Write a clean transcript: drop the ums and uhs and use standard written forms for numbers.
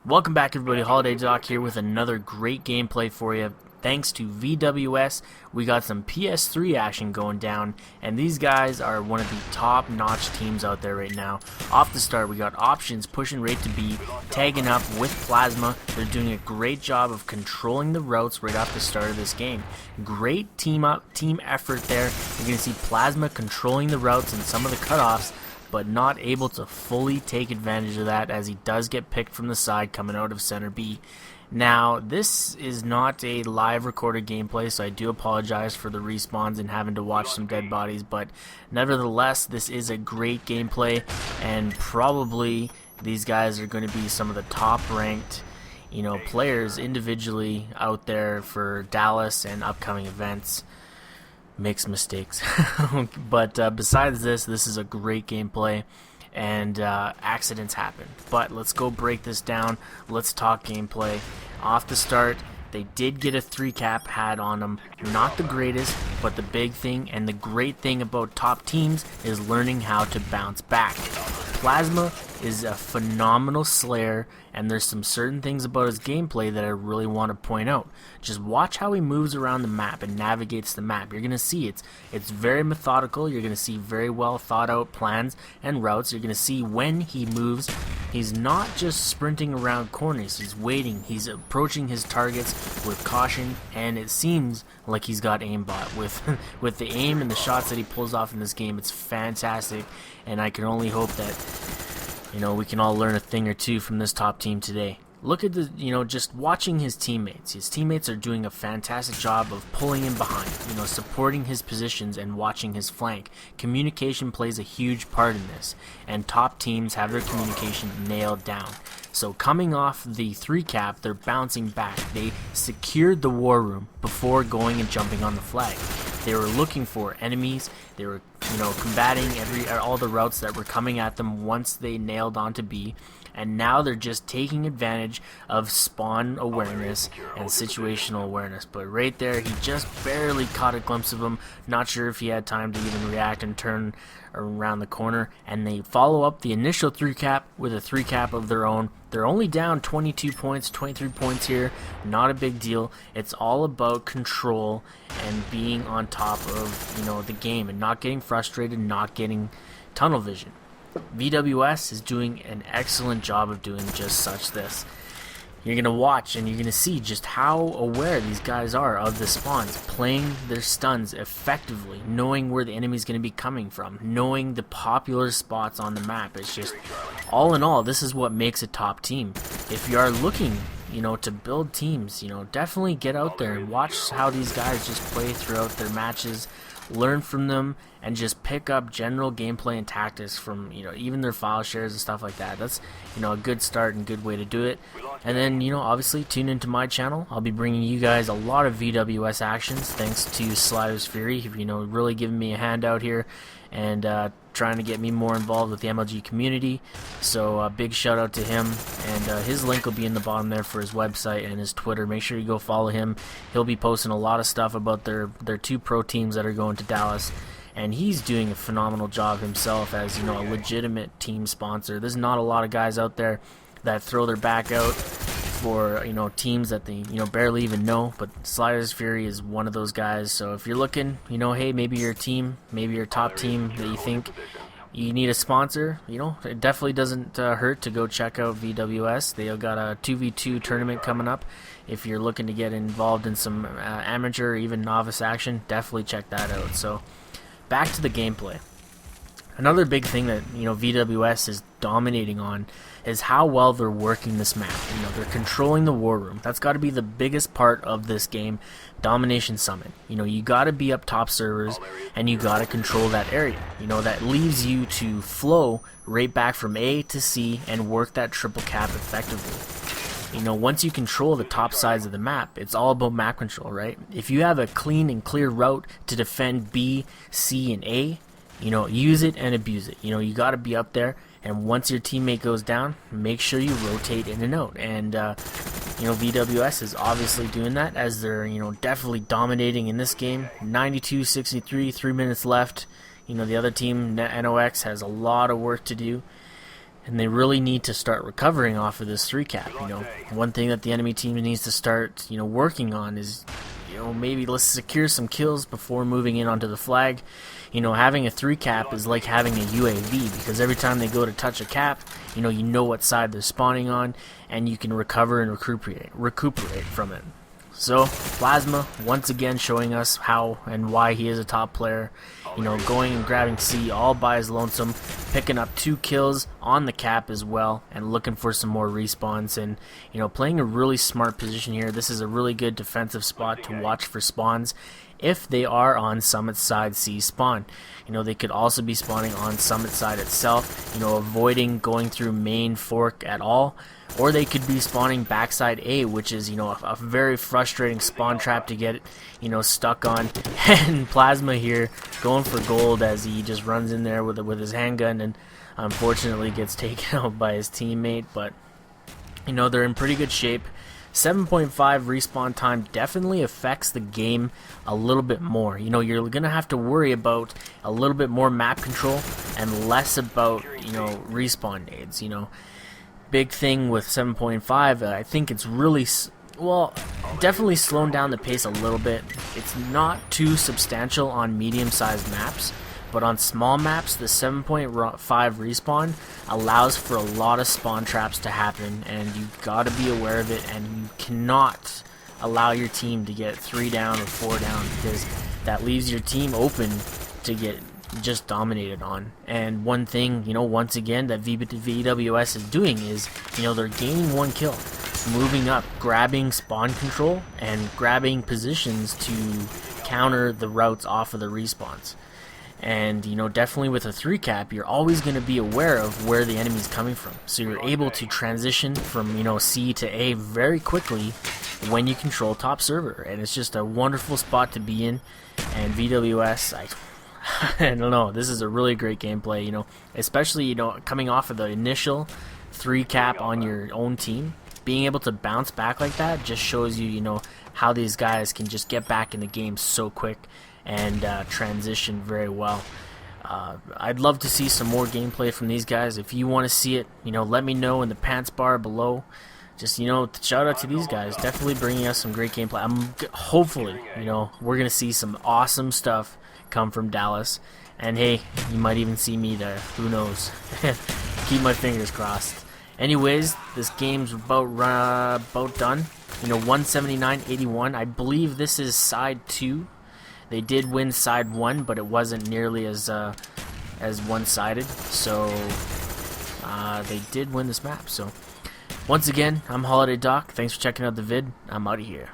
Welcome back, everybody. Holiday Doc here with another great gameplay for you. Thanks to VWS, we got some PS3 action going down, and these guys are one of the top-notch teams out there right now. Off the start, we got Options pushing right to B, tagging up with Plasma. They're doing a great job of controlling the routes right off the start of this game. Great team effort there. You're going to see Plasma controlling the routes and some of the cutoffs, but not able to fully take advantage of that as he does get picked from the side coming out of center B. Now, this is not a live recorded gameplay, so I do apologize for the respawns and having to watch some dead bodies, but nevertheless, this is a great gameplay, and probably these guys are going to be some of the top-ranked, players individually out there for Dallas and upcoming events. Makes mistakes. But besides this is a great gameplay, and accidents happen. But let's go break this down. Let's talk gameplay. Off the start, they did get a 3-cap hat on them. Not the greatest, but the big thing and the great thing about top teams is learning how to bounce back. Plasma is a phenomenal slayer, and there's some certain things about his gameplay that I really want to point out. Just watch how he moves around the map and navigates the map. You're going to see it's very methodical. You're going to see very well thought out plans and routes. You're going to see when he moves, he's not just sprinting around corners. He's waiting. He's approaching his targets with caution, and it seems like he's got aimbot. With the aim and the shots that he pulls off in this game, it's fantastic, and I can only hope that we can all learn a thing or two from this top team today. Look at just watching his teammates. His teammates are doing a fantastic job of pulling him behind, supporting his positions and watching his flank. Communication plays a huge part in this, and top teams have their communication nailed down. So coming off the 3-cap, they're bouncing back. They secured the war room before going and jumping on the flag. They were looking for enemies. They were, combating all the routes that were coming at them once they nailed onto B. And now they're just taking advantage of spawn awareness and situational awareness. But right there, he just barely caught a glimpse of him. Not sure if he had time to even react and turn around the corner. And they follow up the initial 3-cap with a 3-cap of their own. They're only down 22 points, 23 points here. Not a big deal. It's all about control and being on top of, the game and not getting frustrated, not getting tunnel vision. VWS is doing an excellent job of doing just such this. You're going to watch and you're going to see just how aware these guys are of the spawns, playing their stuns effectively, knowing where the enemy's going to be coming from, knowing the popular spots on the map. It's just, all in all, this is what makes a top team. If you are looking, to build teams, definitely get out there and watch how these guys just play throughout their matches, learn from them, and just pick up general gameplay and tactics from even their file shares and stuff like that. That's a good start and good way to do it. And then obviously tune into my channel. I'll be bringing you guys a lot of VWS actions thanks to Sliders Fury, really giving me a hand out here and trying to get me more involved with the MLG community. So a big shout out to him, and his link will be in the bottom there for his website and his Twitter. Make sure you go follow him. He'll be posting a lot of stuff about their 2 pro teams that are going to Dallas, and he's doing a phenomenal job himself as a legitimate team sponsor. There's not a lot of guys out there that throw their back out for teams that they barely even know, but Sliders Fury is one of those guys. So if you're looking, hey, maybe your team, maybe your top team that you think you need a sponsor, it definitely doesn't hurt to go check out VWS. They've got a 2v2 tournament coming up. If you're looking to get involved in some amateur or even novice action, definitely check that out. So back to the gameplay. Another big thing that VWS is dominating on is how well they're working this map. They're controlling the war room. That's got to be the biggest part of this game. Domination Summit. You got to be up top servers, and you got to control that area. That leaves you to flow right back from A to C and work that 3-cap effectively. Once you control the top sides of the map, it's all about map control, right? If you have a clean and clear route to defend B, C, and A, use it and abuse it. You got to be up there, and once your teammate goes down, make sure you rotate in and out. And VWS is obviously doing that, as they're definitely dominating in this game. 92-63, 3 minutes left. The other team, NOX, has a lot of work to do. and they really need to start recovering off of this 3 cap. You know, one thing that the enemy team needs to start, you know, working on is, you know, maybe let's secure some kills before moving in onto the flag. You know, having a 3 cap is like having a UAV, because every time they go to touch a cap, you know what side they're spawning on, and you can recover and recuperate from it. So Plasma once again showing us how and why he is a top player. You know, going and grabbing C all by his lonesome, picking up 2 kills on the cap as well, and looking for some more respawns, and, you know, playing a really smart position here. This is a really good defensive spot to watch for spawns if they are on Summit side C spawn. You know, they could also be spawning on Summit side itself, you know, avoiding going through main fork at all. Or they could be spawning backside A, which is, you know, a very frustrating spawn trap to get, you know, stuck on. And Plasma here going for gold as he just runs in there with his handgun, and unfortunately gets taken out by his teammate. But, you know, they're in pretty good shape. 7.5 respawn time definitely affects the game a little bit more. You know, you're gonna have to worry about a little bit more map control and less about, you know, respawn nades. You know, big thing with 7.5, I think it's really, well, definitely slowing down the pace a little bit. It's not too substantial on medium-sized maps, but on small maps, the 7.5 respawn allows for a lot of spawn traps to happen, and you gotta be aware of it, and you cannot allow your team to get 3 down or 4 down, because that leaves your team open to get just dominated on. And one thing, you know, once again that VWS is doing is, you know, they're gaining 1 kill, moving up, grabbing spawn control and grabbing positions to counter the routes off of the respawns. And, you know, definitely with a 3 cap, you're always going to be aware of where the enemy's coming from, so you're able to transition from, you know, C to A very quickly when you control top server. And it's just a wonderful spot to be in. And VWS, I don't know, this is a really great gameplay, you know, especially, you know, coming off of the initial 3 cap on your own team. Being able to bounce back like that just shows you, you know, how these guys can just get back in the game so quick and transition very well. I'd love to see some more gameplay from these guys. If you want to see it, you know, let me know in the pants bar below. Just, you know, shout out to these guys, definitely bringing us some great gameplay. Hopefully, you know, we're gonna see some awesome stuff come from Dallas, and hey, you might even see me there, who knows. Keep my fingers crossed. Anyways, this game's about done. You know, 179-81. I believe this is side 2. They did win side 1, but it wasn't nearly as one-sided, so they did win this map. So once again, I'm Holiday Doc. Thanks for checking out the vid. I'm out of here.